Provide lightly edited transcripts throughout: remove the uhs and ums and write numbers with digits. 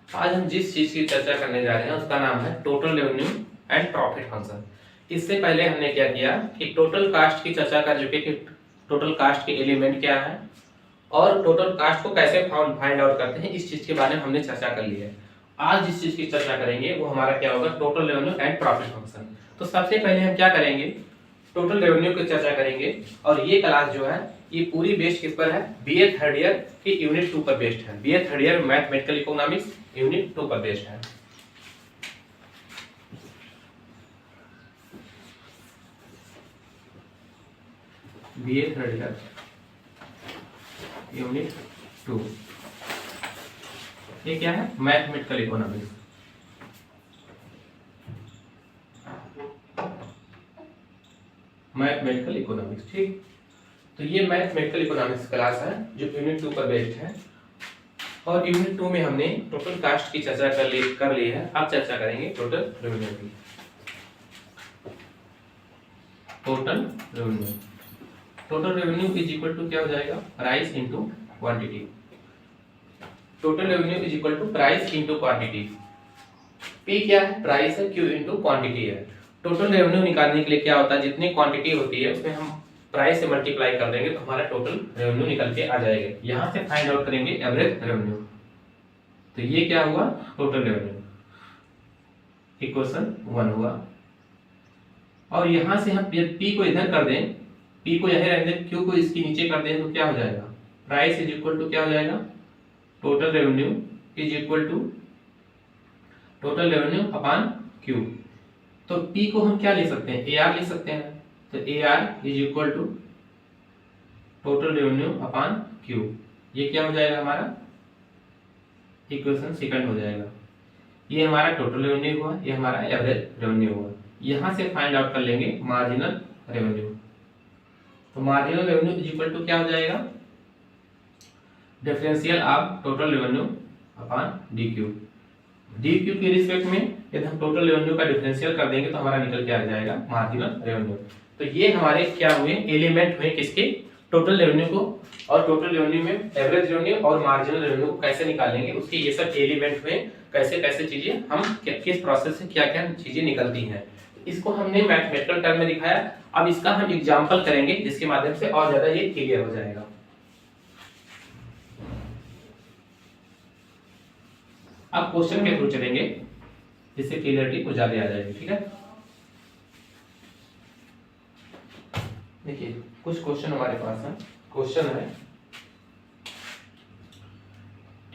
आज हम जिस चीज की चर्चा करने जा रहे हैं उसका नाम है total revenue and profit function. इससे पहले हमने क्या किया कि टोटल कास्ट की चर्चा कर चुके कि टोटल कास्ट के एलिमेंट क्या है और टोटल कास्ट को कैसे फाइंड आउट करते हैं, इस चीज के बारे में हमने चर्चा कर ली है। आज जिस चीज की चर्चा करेंगे वो हमारा क्या होगा, total revenue and profit function. तो सबसे पहले हम क्या करेंगे, टोटल रेवेन्यू की चर्चा करेंगे। और ये क्लास जो है ये पूरी बेस्ड किस पर है, बीए थर्ड ईयर की यूनिट 2 पर बेस्ड है। BA third year mathematical economics unit 2 पर बेस्ड है। बीए थर्ड ईयर यूनिट 2, ये क्या है, मैथमेटिकल इकोनॉमिक्स। मैथमेटिकल इकोनॉमिक्स, ठीक। तो ये मैथमेटिकल इकोनॉमिक्स क्लास है जो यूनिट 2 पर बेस्ड है। और यूनिट 2 में हमने टोटल कास्ट की चर्चा कर ली है। अब चर्चा करेंगे टोटल रेवेन्यू की। Total revenue, total revenue is equal to क्या हो जाएगा, price into quantity. Total revenue is equal to price into quantity. P क्या है, प्राइस है, क्यू इनटू क्वांटिटी है। टोटल रेवेन्यू निकालने के लिए क्या होता है, जितनी क्वांटिटी होती है उसमें हम प्राइस से मल्टीप्लाई कर देंगे तो हमारा टोटल रेवेन्यू निकल के आ जाएगा। यहां से फाइंड आउट करेंगे एवरेज रेवेन्यू। तो ये क्या हुआ, टोटल रेवेन्यू, इक्वेशन 1 हुआ। और यहां से हम पी को इधर कर दें, पी को यहीं रहने दें, क्यू को इसके नीचे कर दें तो क्या हो जाएगा, प्राइस इज इक्वल टू क्या हो जाएगा, total revenue is equal to total revenue upon Q. तो पी को हम क्या ले सकते हैं, ए आर ले सकते हैं। तो A R is equal to total revenue upon Q. ये क्या हो जाएगा, हमारा इक्वेशन सेकंड हो जाएगा। ये हमारा टोटल रेवेन्यू हुआ, ये हमारा एवरेज रेवेन्यू हुआ। यहां से फाइंड आउट कर लेंगे मार्जिनल रेवेन्यू। तो marginal revenue is equal to क्या हो जाएगा, differential of total revenue upon D Q. D Q के रिस्पेक्ट में यदि हम टोटल रेवेन्यू का डिफरेंशियल कर देंगे तो हमारा निकल के आ जाएगा मार्जिनल रेवेन्यू। तो ये हमारे क्या हुए, एलिमेंट हुए किसके, टोटल रेवेन्यू को। और टोटल रेवेन्यू में एवरेज रेवेन्यू और मार्जिनल रेवेन्यू को कैसे निकालेंगे, उसके ये सब एलिमेंट हुए, कैसे कैसे चीजें हम किस प्रोसेस से क्या क्या चीजें निकलती हैं। इसको हमने मैथमेटिकल टर्म में दिखाया। अब इसका हम एग्जांपल करेंगे जिसके माध्यम से और ज्यादा ये क्लियर हो जाएगा। अब क्वेश्चन के थ्रू चलेंगे जिससे क्लियरिटी को ज्यादा आ जाएगी, ठीक है। देखिए कुछ क्वेश्चन हमारे पास है। क्वेश्चन है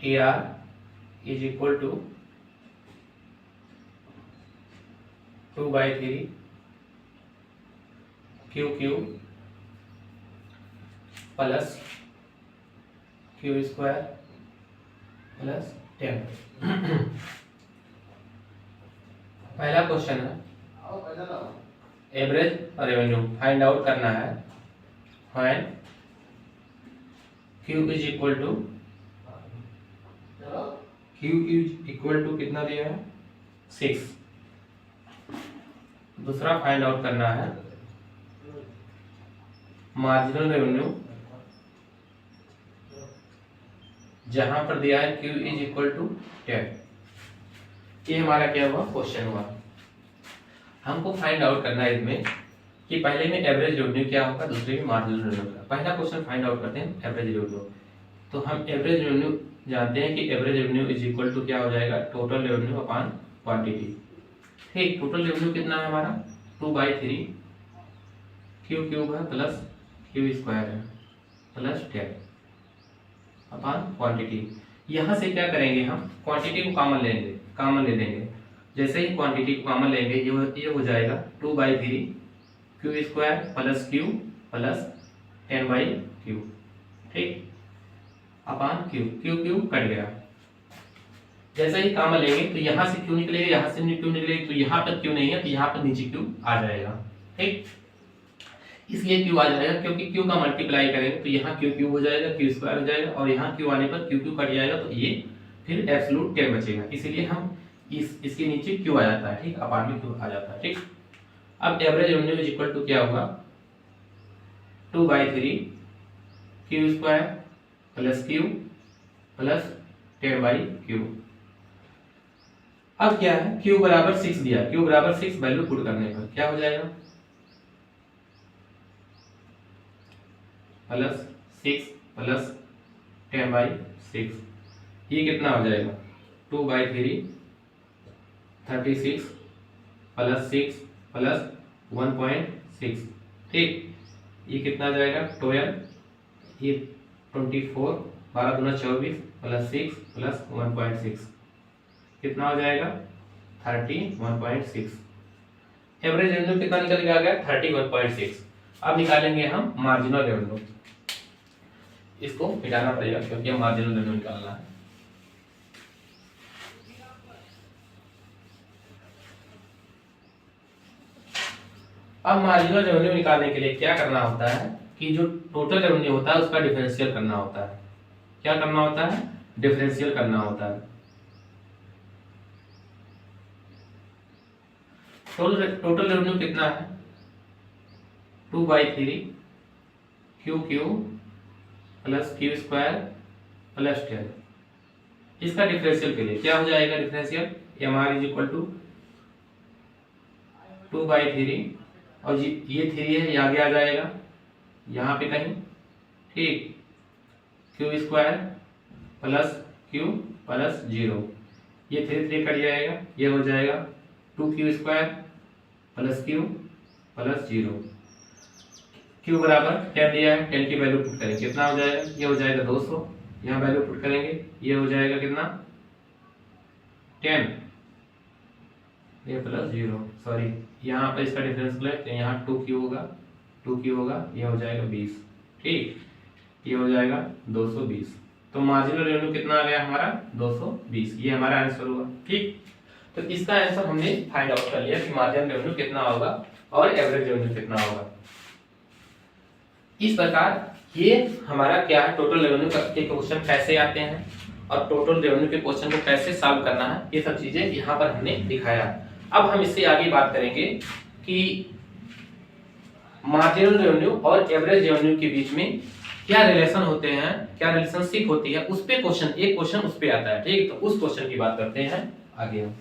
T R is equal to 2/3 Q Q plus Q square plus 10। पहला क्वेश्चन है एवरेज रेवेन्यू फाइंड आउट करना है when Q is equal to कितना दिया है, 6। दूसरा फाइंड आउट करना है मार्जिनल रेवेन्यू, जहां पर दिया है Q इज इक्वल टू 10। ये हमारा क्या हुआ, क्वेश्चन हुआ। हमको फाइंड आउट करना है इसमें कि पहले में एवरेज रेवेन्यू क्या होगा, दूसरे में मार्जिनल रेवेन्यू का। पहला क्वेश्चन फाइंड आउट करते हैं एवरेज रेवेन्यू। तो हम एवरेज रेवेन्यू जानते हैं कि average revenue is equal to क्या हो जाएगा, टोटल रेवेन्यू अपॉन क्वांटिटी। ठीक, टोटल रेवेन्यू कितना है हमारा, 2/3 क्यू क्यूब है प्लस क्यू स्क्वायर है प्लस 10 अपॉन क्वांटिटी। यहाँ से क्या करेंगे, हम क्वांटिटी को कॉमन ले लेंगे। जैसे ही क्वांटिटी को कॉमन लेंगे ये हो जाएगा 2/3 Q square plus Q plus 10/क्यू, ठीक, upon Q. Q Q cut गया। जैसे ही कॉमन लेंगे तो यहाँ से क्यू निकलेगा, यहाँ से क्यू निकलेगा, तो यहाँ पर क्यू नहीं है तो यहाँ पर नीचे क्यू आ जाएगा, ठीक। इसलिए क्यू आ जाएगा क्योंकि क्यू का मल्टीप्लाई करेंगे तो यहाँ क्यू क्यू हो जाएगा, क्यू स्क्वायर हो जाएगा, और यहाँ क्यू आने पर क्यू क्यू कट जाएगा तो ये फिर एब्सोल्यूट 10 बचेगा। इसीलिए हम इसके नीचे क्यू आ जाता है, ठीक, अपॉन में क्यू आ जाता है, ठीक। अब average revenue is equal to क्या होगा, 2/3 Q square plus Q plus 10/क्यू। अब क्या है, q बराबर 6 दिया, q बराबर 6 वैल्यू पुट करने पर क्या हो जाएगा, प्लस 6 प्लस 10/6, ये कितना हो जाएगा 2/3 36 प्लस 6 प्लस 1.6, ठीक, ये कितना आ जाएगा 12, ये 24, 12 दूना 24 प्लस 6 प्लस 1.6 कितना हो जाएगा 31.6। एवरेज रेवेन्यू कितना निकल के आ गया 31.6। अब निकालेंगे हम मार्जिनल रेवेन्यू, इसको मिटाना पड़ेगा क्योंकि हम मार्जिनल रेवेन्यू निकालना है। अब मार्जिनल रेवेन्यू निकालने के लिए क्या करना होता है कि जो टोटल रेवेन्यू होता है उसका डिफरेंशियल करना होता है। क्या करना होता है, डिफरेंशियल करना होता है। टोटल रेवेन्यू कितना है 2/3 QQ plus Q square plus 10, इसका डिफरेंशियल के लिए क्या हो जाएगा, differential MR is equal to 2/3 और ये 3 है, ये आगे आ जाएगा यहाँ पे कहीं, ठीक, Q square plus Q plus 0, ये 3 कट जाएगा, ये हो जाएगा 2Q square plus Q plus 0। Q बराबर 10 दिया है, 10 की वैल्यू पुट करेंगे कितना हो जाएगा, ये हो जाएगा 200, यहाँ वैल्यू पुट करेंगे ये हो जाएगा कितना 10, ये प्लस 0, सॉरी यहाँ पे इसका डिफरेंस है तो यहाँ 2Q होगा, 2Q होगा, ये हो जाएगा 20, ठीक, ये हो जाएगा 220। तो मार्जिनल रेवेन्यू कितना आ गया हमारा 220, ये हमारा आंसर हुआ, ठीक। तो इसका आंसर हमने फाइंड आउट कर लिया कि मार्जिनल रेवेन्यू कितना होगा और एवरेज रेवेन्यू कितना होगा। इस प्रकार ये हमारा क्या है, टोटल रेवेन्यू के क्वेश्चन कैसे आते हैं और टोटल रेवेन्यू के क्वेश्चन को कैसे सॉल्व करना है, ये सब चीजें यहाँ पर हमने दिखाया। अब हम इससे आगे बात करेंगे कि मार्जिनल रेवेन्यू और एवरेज रेवेन्यू के बीच में क्या रिलेशन होते हैं, क्या रिलेशनशिप होती है, उस पे क्वेश्चन, एक क्वेश्चन उस पे आता है, ठीक। तो उस क्वेश्चन की बात करते हैं आगे हम।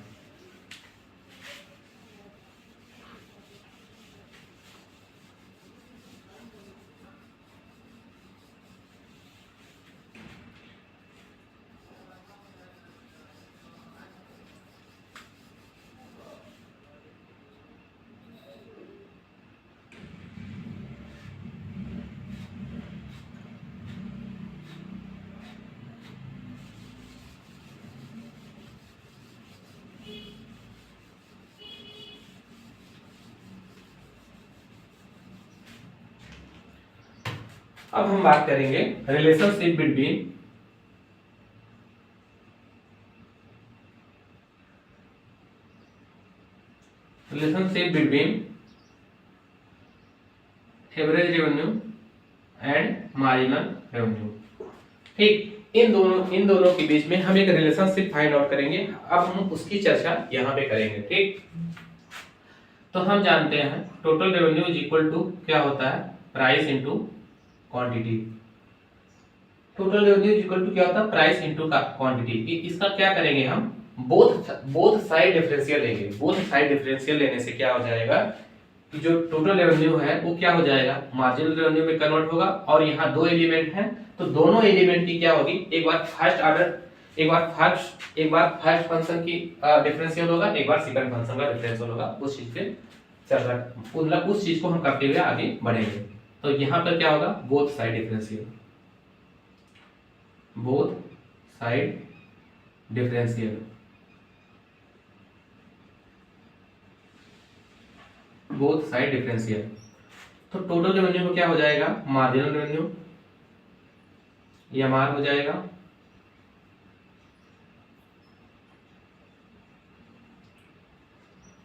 अब हम बात करेंगे relationship between average revenue and marginal revenue, ठीक। इन दोनों के बीच में हम एक रिलेशनशिप फाइंड आउट करेंगे। अब हम उसकी चर्चा यहाँ पे करेंगे, ठीक। तो हम जानते हैं total revenue is equal to क्या होता है, price into quantity. Total revenue equal to क्या होता है, प्राइस इनटू का क्वांटिटी। इसका क्या करेंगे हम, बोथ साइड डिफरेंशियल लेंगे। बोथ साइड डिफरेंशियल लेने से क्या हो जाएगा कि जो टोटल रेवेन्यू है वो क्या हो जाएगा, मार्जिनल रेवेन्यू में कन्वर्ट होगा। और यहाँ दो एलिमेंट हैं तो दोनों एलिमेंट की क्या होगी, एक बार फर्स्ट फंक्शन की डिफरेंशियल होगा, एक बार सेकंड फंक्शन का डिफरेंशियल होगा। उस चीज पे चर्चा, मतलब उस चीज को हम करते हुए आगे बढ़ेंगे। तो यहाँ पर क्या होगा, both side differential, both side differential, both side differential. तो टोटल रेवेन्यू में क्या हो जाएगा, मार्जिनल रेवेन्यू MR हो जाएगा,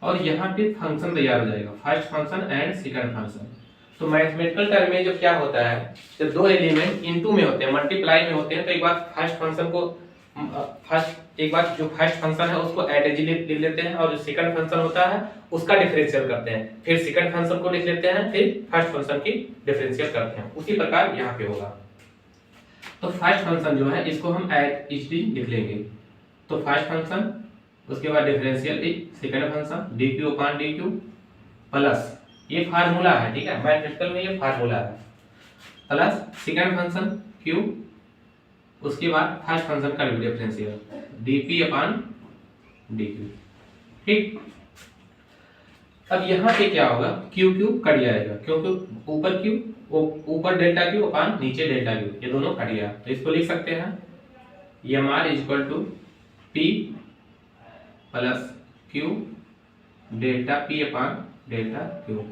और यहाँ पे फंक्शन तैयार हो जाएगा, first function and second function. तो मैथमेटिकल टर्म में जब क्या होता है, जब दो एलिमेंट इनटू में होते हैं, मल्टीप्लाई में होते हैं, तो एक बार फर्स्ट फंक्शन को एक बार जो फर्स्ट फंक्शन है उसको एट एज लिख लेते हैं, और जो सेकंड फंक्शन होता है उसका डिफरेंशियल करते हैं, फिर सेकंड फंक्शन को लिख लेते हैं, फिर फर्स्ट फंक्शन की डिफरेंशियल करते हैं। उसी प्रकार यहाँ पे होगा। तो फर्स्ट फंक्शन जो है इसको हम एट एच लिख लेंगे। तो फर्स्ट फंक्शन उसके बाद differential second function D Q upon D Q plus, ये फार्मूला है, ठीक है, मैथमेटिकल में ये फार्मूला है, प्लस सेकंड फंक्शन क्यू, उसके बाद फर्स्ट फंक्शन का differential DP upon D Q, ठीक। अब यहाँ पे क्या होगा, क्यू क्यू कट जाएगा, क्योंकि ऊपर क्यू, ऊपर डेल्टा क्यू अपॉन नीचे डेल्टा क्यू, ये दोनों कट गया, तो इसको लिख सकते हैं M R is equal to P plus Q delta P upon delta Q.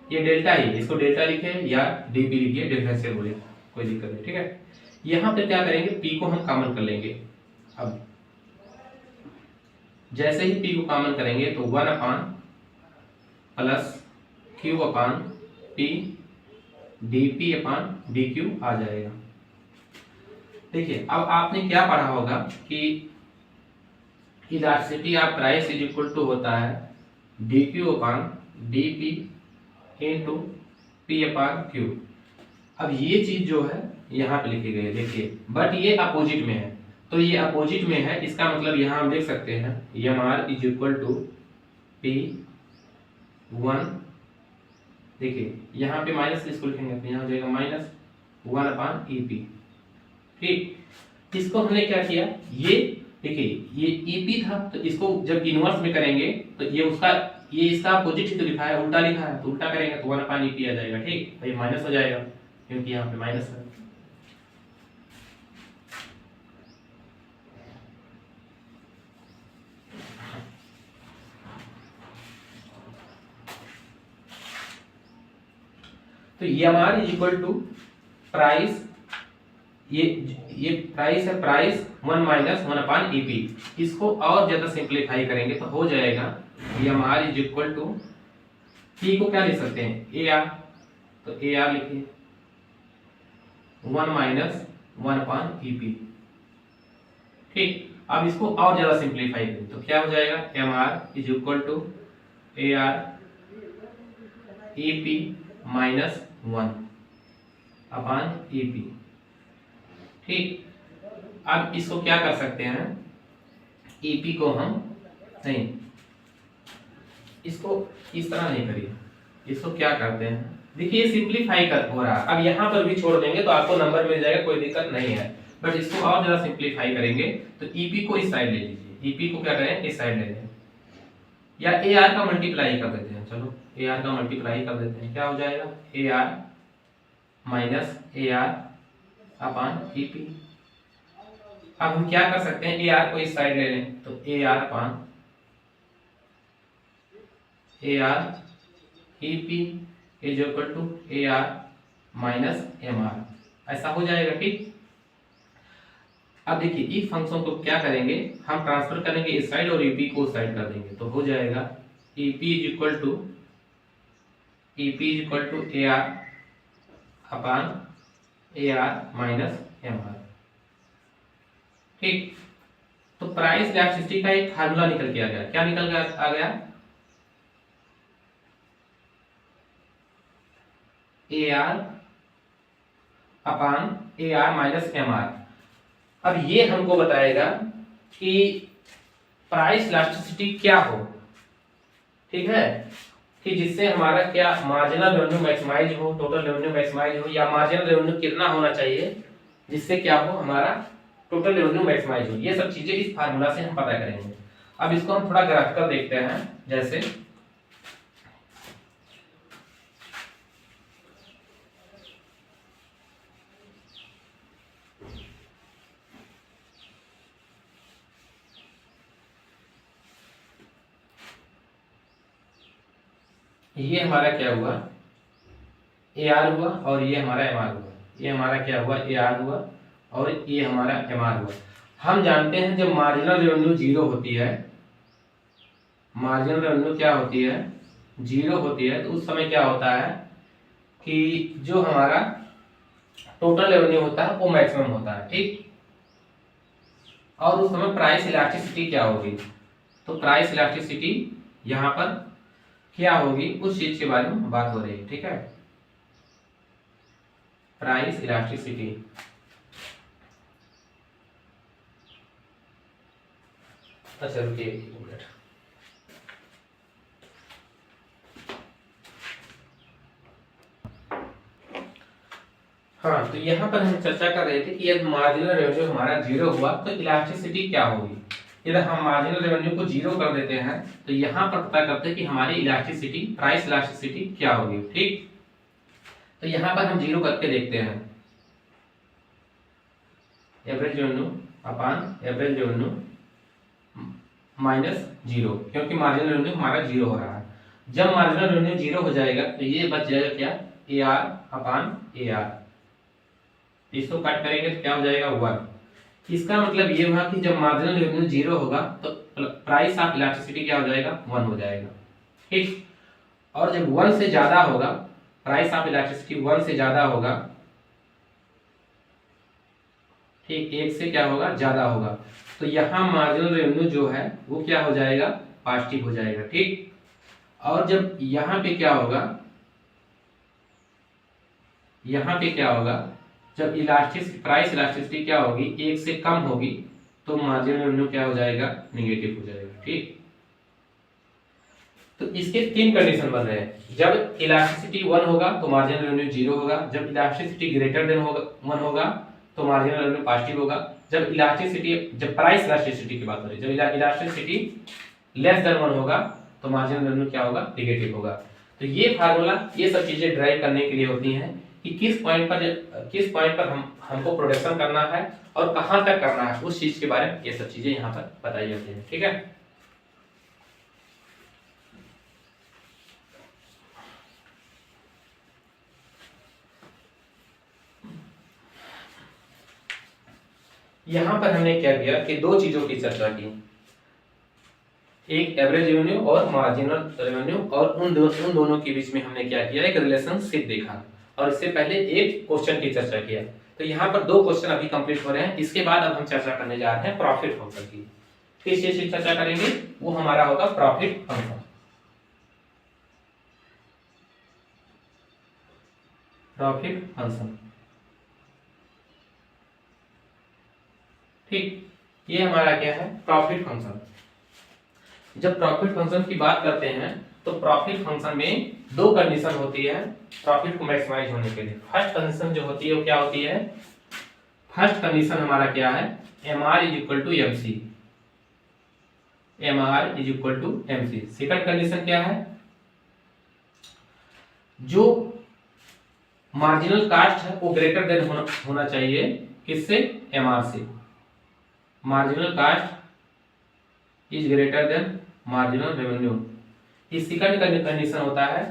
ये डेल्टा ही है, इसको डेल्टा लिखे या डीपी लिखिए, डिफरेंशियल बोले, कोई दिक्कत नहीं, ठीक है। यहाँ पे क्या करेंगे, पी को हम कॉमन कर लेंगे। अब जैसे ही पी को कॉमन करेंगे तो 1 upon plus Q upon P D P upon D Q आ जाएगा। देखिए अब आपने क्या पढ़ा होगा कि elasticity of price is equal to होता है D Q upon D P into P upon Q. अब ये चीज जो है यहाँ पे लिखी गई है, देखिए, बट ये अपोजिट में है, तो ये अपोजिट में है, इसका मतलब यहाँ हम देख सकते हैं M R is equal to P 1, देखिए यहाँ पे माइनस इसको लिखेंगे तो यहाँ हो जाएगा माइनस 1 अपॉन ई पी, ठीक। इसको हमने क्या किया, ये देखिए ये ई पी था, तो इसको जब इनवर्स में करेंगे तो ये उसका, ये इसका अपोजिट ही तो लिखा है, उल्टा लिखा है, तो उल्टा करेंगे तो 1 अपॉन ई पी आ जाएगा, ठीक, तो ये माइनस हो जाएगा क्योंकि यहाँ पे माइनस है। तो M R is equal to price, ये प्राइस है, price 1 minus 1 upon E P. इसको और ज्यादा सिंप्लीफाई करेंगे तो हो जाएगा M R is equal to, P को क्या लिख सकते हैं, ए आर, तो ए आर लिखिए 1 माइनस 1 अपॉन ई पी, ठीक। अब इसको और ज्यादा सिंप्लीफाई करें तो क्या हो जाएगा, M R is equal to A R E P minus 1 upon E P, ठीक। अब इसको क्या कर सकते हैं, ई पी को हम नहीं, इसको इस तरह नहीं करिए, इसको क्या करते हैं, देखिए सिंप्लीफाई कर हो रहा है, अब यहाँ पर भी छोड़ देंगे तो आपको नंबर मिल जाएगा, कोई दिक्कत नहीं है, बट इसको और ज्यादा सिंप्लीफाई करेंगे तो ई पी को इस साइड ले लीजिए, ई पी को क्या करें, इस साइड ले लें, या ए आर का मल्टीप्लाई कर देते हैं, चलो ए आर का मल्टीप्लाई कर देते हैं, क्या हो जाएगा ए आर माइनस ए आर अपॉन ई पी। अब हम क्या कर सकते हैं, ए आर को इस साइड ले लें तो A R upon A R E P is equal to A R minus M R, ऐसा हो जाएगा, ठीक। अब देखिए इस फंक्शन को क्या करेंगे, हम ट्रांसफर करेंगे इस साइड और ई पी को उस साइड कर देंगे, तो हो जाएगा E P is equal to A R upon A R minus M R, ठीक। तो प्राइस इलास्टिसिटी का एक फार्मूला निकल के आ गया, क्या निकल के आ गया, A R upon A R minus M R. अब ये हमको बताएगा कि प्राइस इलास्टिसिटी क्या हो, ठीक है, कि जिससे हमारा क्या मार्जिनल रेवेन्यू मैक्सिमाइज हो, टोटल रेवेन्यू मैक्सिमाइज हो, या मार्जिनल रेवेन्यू कितना होना चाहिए जिससे क्या हो, हमारा टोटल रेवेन्यू मैक्सिमाइज हो, ये सब चीजें इस फार्मूला से हम पता करेंगे। अब इसको हम थोड़ा ग्राफिकल देखते हैं, जैसे ये हमारा क्या हुआ, ए आर हुआ, और ये हमारा एम आर हुआ, ये हमारा क्या हुआ, ए आर हुआ, और ये हमारा एम आर हुआ। हम जानते हैं जब मार्जिनल रेवेन्यू जीरो होती है, मार्जिनल रेवेन्यू क्या होती है, जीरो होती है, तो उस समय क्या होता है कि जो हमारा टोटल रेवेन्यू होता है वो मैक्सिमम होता है, ठीक। और उस समय प्राइस इलास्टिसिटी क्या होगी, तो प्राइस इलास्टिसिटी यहाँ पर क्या होगी, उस चीज के बारे में बात हो रही है, ठीक है, प्राइस इलास्टिसिटी। अच्छा रुकिए, हाँ, तो यहाँ पर हम चर्चा कर रहे थे कि यदि मार्जिनल रेवेन्यू हमारा जीरो हुआ तो इलास्टिसिटी क्या होगी। यदि हम मार्जिनल रेवेन्यू को जीरो कर देते हैं तो यहाँ पर पता करते हैं कि हमारी इलास्टिसिटी, प्राइस इलास्टिसिटी क्या होगी। ठीक, तो यहाँ पर हम जीरो करके देखते हैं, average revenue upon average revenue minus zero, क्योंकि मार्जिनल रेवेन्यू हमारा जीरो हो रहा है। जब मार्जिनल रेवेन्यू जीरो हो जाएगा तो ये बच जाएगा क्या, ए आर अपॉन ए आर, इसको कट करेंगे तो क्या हो जाएगा, 1। इसका मतलब ये हुआ कि जब मार्जिनल रेवेन्यू जीरो होगा तो प्राइस ऑफ इलास्टिसिटी क्या हो जाएगा, 1 हो जाएगा। ठीक, और जब 1 से ज्यादा होगा, प्राइस ऑफ इलास्टिसिटी 1 से ज्यादा होगा, ठीक, 1 से क्या होगा, ज्यादा होगा, तो यहाँ मार्जिनल रेवेन्यू जो है वो क्या हो जाएगा, पॉजिटिव हो जाएगा। ठीक, और जब यहाँ पे क्या होगा, यहाँ पे क्या होगा, जब प्राइस इलास्टिसिटी क्या होगी, 1 से कम होगी तो मार्जिनल रेवेन्यू क्या हो जाएगा, निगेटिव हो जाएगा। ठीक, तो इसके 3 कंडीशन बन रहे हैं। जब इलास्टिसिटी 1 होगा तो मार्जिनल रेवेन्यू 0 होगा, जब इलास्टिसिटी ग्रेटर देन 1 होगा तो मार्जिनल रेवेन्यू पॉजिटिव होगा, जब प्राइस इलास्टिसिटी की बात करें, जब इलास्टिसिटी लेस देन 1 होगा तो मार्जिनल रेवेन्यू क्या होगा, निगेटिव होगा। तो ये फार्मूला, ये सब चीजें ड्राइव करने के लिए होती हैं कि किस पॉइंट पर हमको प्रोडक्शन करना है और कहां तक करना है, उस चीज के बारे में ये सब चीजें यहाँ पर बताई जाती हैं। ठीक है, यहां पर हमने क्या किया कि 2 चीजों की चर्चा की, एक एवरेज रेवेन्यू और मार्जिनल रेवेन्यू, और उन दोनों के बीच में हमने क्या किया, एक रिलेशनशिप देखा, और इससे पहले एक क्वेश्चन की चर्चा किया। तो यहाँ पर 2 क्वेश्चन अभी कंप्लीट हो रहे हैं। इसके बाद अब हम चर्चा करने जा रहे हैं प्रॉफिट फंक्शन की। किस चीज की चर्चा करेंगे, वो हमारा होगा प्रॉफिट फंक्शन। प्रॉफिट फंक्शन, ठीक, ये हमारा क्या है, प्रॉफिट फंक्शन। जब प्रॉफिट फंक्शन की बात करते हैं तो प्रॉफिट फंक्शन में 2 कंडीशन होती है प्रॉफिट को मैक्सिमाइज होने के लिए। फर्स्ट कंडीशन जो होती है वो क्या होती है, फर्स्ट कंडीशन हमारा क्या है, MR is equal to MC, MR is equal to MC। Second condition क्या है, जो मार्जिनल कास्ट है वो ग्रेटर देन होना चाहिए किससे, MR से। Marginal cast is greater then marginal revenue, ये सेकंड कंडीशन होता है,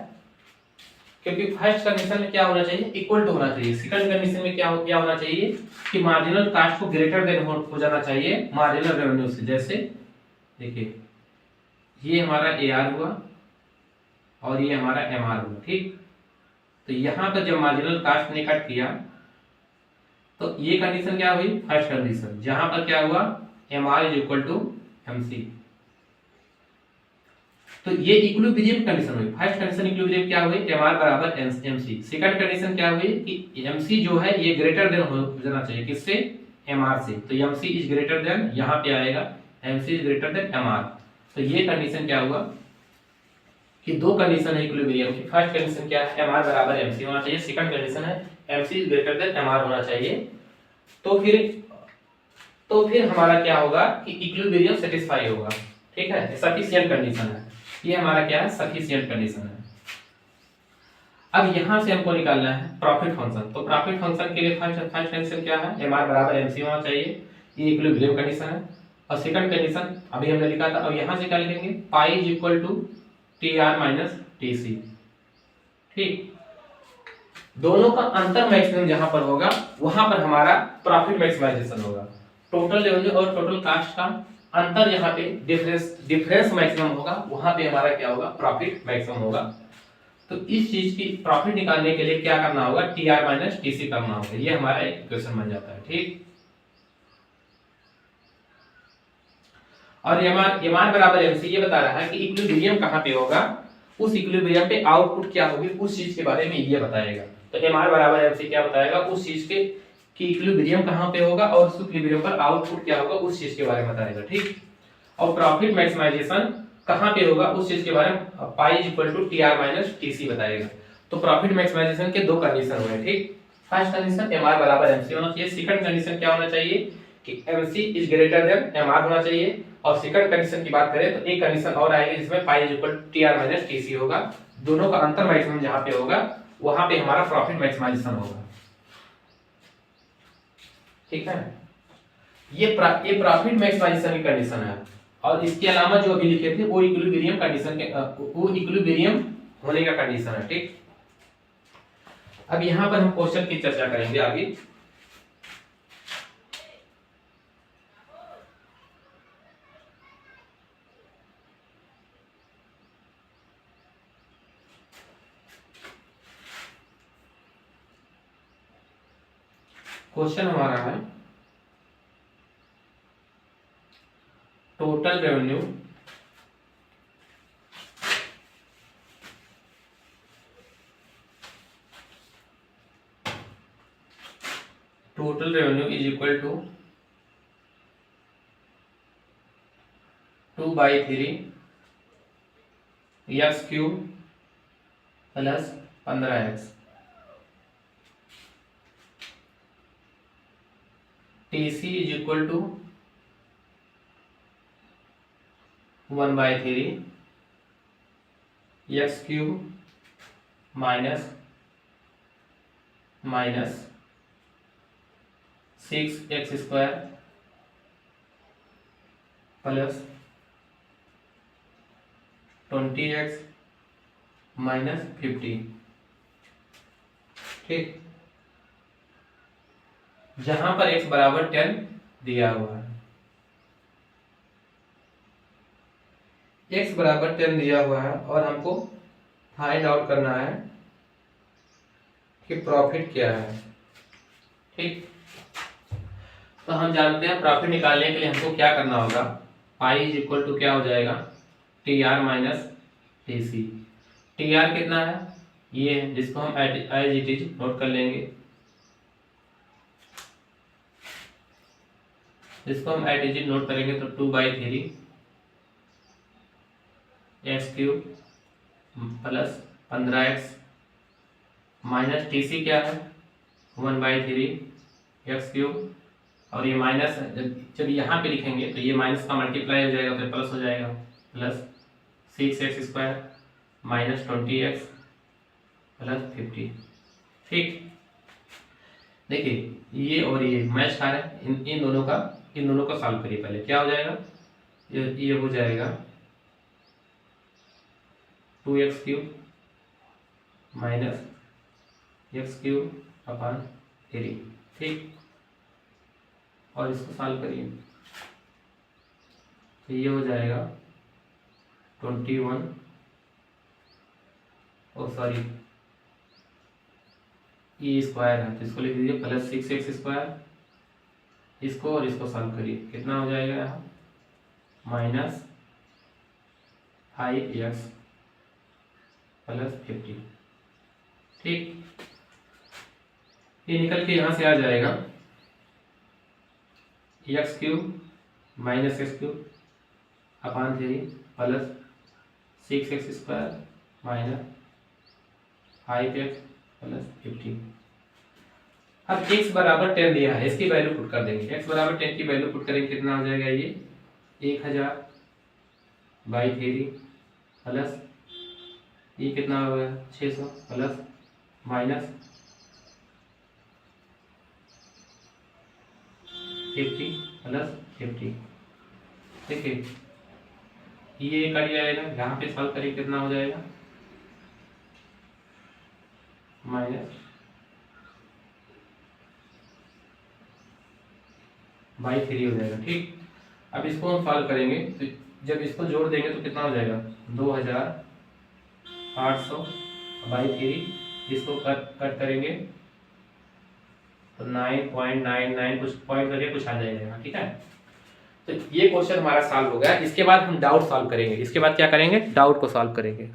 क्योंकि फर्स्ट कंडीशन में क्या होना चाहिए, इक्वल टू होना चाहिए। सेकंड कंडीशन में क्या होना चाहिए कि मार्जिनल कास्ट को ग्रेटर देन हो जाना चाहिए मार्जिनल रेवेन्यू से। जैसे देखिए, ये हमारा AR हुआ और ये हमारा MR हुआ। ठीक, तो यहां पर जब मार्जिनल कास्ट ने कट किया तो ये कंडीशन क्या हुई, फर्स्ट कंडीशन, जहां पर क्या हुआ, MR is equal to MC। तो ये इक्विलिब्रियम कंडीशन हुई। फर्स्ट कंडीशन इक्विलिब्रियम क्या हुई, MR बराबर MC। सेकंड कंडीशन क्या हुई कि MC जो है ये ग्रेटर देन हो जाना चाहिए किससे, MR से। तो MC इज ग्रेटर देन, यहां पे आएगा MC is greater then MR। तो ये कंडीशन क्या हुआ कि 2 कंडीशन है इक्विलिब्रियम की। फर्स्ट कंडीशन क्या है, MR बराबर MC होना चाहिए। सेकंड कंडीशन है MC is greater then MR होना चाहिए। तो फिर हमारा क्या होगा कि इक्विलिब्रियम सेटिस्फाई होगा। ठीक है, सफिशिएंट कंडीशन है, ये हमारा क्या है, सफिशिएंट कंडीशन है। अब यहां से हमको निकालना है प्रॉफिट फंक्शन। तो प्रॉफिट फंक्शन के लिए फर्स्ट कंडीशन क्या है, MR बराबर MC होना चाहिए, ये इक्विलिब्रियम कंडीशन है। और सेकंड कंडीशन अभी हमने लिखा था, अब यहां से क्या लिखेंगे, pi is equal to TR minus TC। ठीक, दोनों का अंतर मैक्सिमम जहां पर होगा वहां पर हमारा प्रॉफिट मैक्सिमाइजेशन होगा। टोटल रेवेन्यू और टोटल कास्ट का अंतर यहाँ पे डिफरेंस मैक्सिमम होगा, वहां पे हमारा क्या होगा, प्रॉफिट मैक्सिमम होगा। तो इस चीज की प्रॉफिट निकालने के लिए क्या करना होगा, TR माइनस TC करना होगा। ये हमारा एक इक्वेशन बन जाता है। ठीक, और MR बराबर MC ये बता रहा है कि इक्विलिब्रियम कहां पे होगा, उस इक्विलिब्रियम पे आउटपुट क्या होगी, उस चीज के बारे में ये बताएगा। तो MR बराबर MC क्या बताएगा, उस चीज के कि इक्विलिब्रियम कहां पे होगा और उस इक्विलिब्रियम पर आउटपुट क्या होगा, उस चीज के बारे में बताएगा। ठीक, और प्रॉफिट मैक्सिमाइजेशन कहां पे होगा, उस चीज के बारे में pi is equal to TR minus TC बताएगा। तो प्रॉफिट मैक्सिमाइजेशन के 2 कंडीशन हुए। ठीक, फर्स्ट कंडीशन एम आर बराबर एम सी होना चाहिए। सेकंड कंडीशन क्या होना चाहिए कि M C is greater than M R होना चाहिए। और सेकंड कंडीशन की बात करें तो एक कंडीशन और आएगी जिसमें pi is equal to T R minus T C होगा। दोनों का अंतर मैक्सिमम जहां पे होगा वहां पे हमारा प्रॉफिट मैक्सिमाइजेशन होगा। ठीक है, ये प्रॉफिट मैक्सिमाइजेशन की कंडीशन है। और इसके अलावा जो अभी लिखे थे वो इक्विलिब्रियम कंडीशन के वो इक्विलिब्रियम होने का कंडीशन है। ठीक, अब यहां पर हम क्वेश्चन की चर्चा करेंगे आगे। क्वेश्चन हमारा है total revenue is equal to 2/3 X cube plus 15x। TC is equal to 1/3 X cube minus 6x square plus 20x minus 50। ठीक, जहां पर x बराबर 10 दिया हुआ है, x बराबर 10 दिया हुआ है और हमको फाइंड आउट करना है कि प्रॉफिट क्या है। ठीक, तो हम जानते हैं प्रॉफिट निकालने के लिए हमको क्या करना होगा। पाई इज इक्वल टू क्या हो जाएगा T R minus T C. T R कितना है ये, जिसको हम एज इट इज नोट कर लेंगे, जिसको हम एज इट इज नोट करेंगे तो 2/3 X cube plus 15x minus T C क्या है 1/3 एक्स क्यूब। और ये माइनस जब यहाँ पे लिखेंगे तो ये माइनस का मल्टीप्लाई हो जाएगा तो प्लस हो जाएगा, plus 6x square minus 20x plus 50। ठीक, देखिए ये और ये मैच खा रहे हैं, इन दोनों का सॉल्व करिए। पहले क्या हो जाएगा, ये हो जाएगा 2x cube minus x cube upon 3। ठीक, और इसको सॉल्व करिए तो ये हो जाएगा 21 सॉरी ई स्क्वायर है तो इसको लिख दीजिए प्लस 6x स्क्वायर, इसको और इसको सॉल्व करिए कितना हो जाएगा यहाँ माइनस 5x प्लस 50। ठीक, ये निकल के यहाँ से आ जाएगा x cube minus x cube upon 3 plus 6x square minus 5x plus 50। अब x बराबर 10 दिया है, इसकी वैल्यू पुट कर देंगे। x बराबर 10 की वैल्यू पुट करेंगे कितना हो जाएगा ये 1000/3 प्लस ये कितना हो गया 600 प्लस माइनस 50 प्लस 50। ठीक है, ये कट जाएगा, यहाँ पे सॉल्व करें कितना हो जाएगा माइनस बाई 3 हो जाएगा। ठीक, अब इसको हम सॉल्व करेंगे तो जब इसको जोड़ देंगे तो कितना हो जाएगा 2800/3। इसको कट करेंगे तो 9.99 कुछ पॉइंट करके कुछ आ जाएगा। ठीक है, तो ये क्वेश्चन हमारा सॉल्व हो गया। इसके बाद हम डाउट सॉल्व करेंगे। इसके बाद क्या करेंगे, डाउट को सॉल्व करेंगे।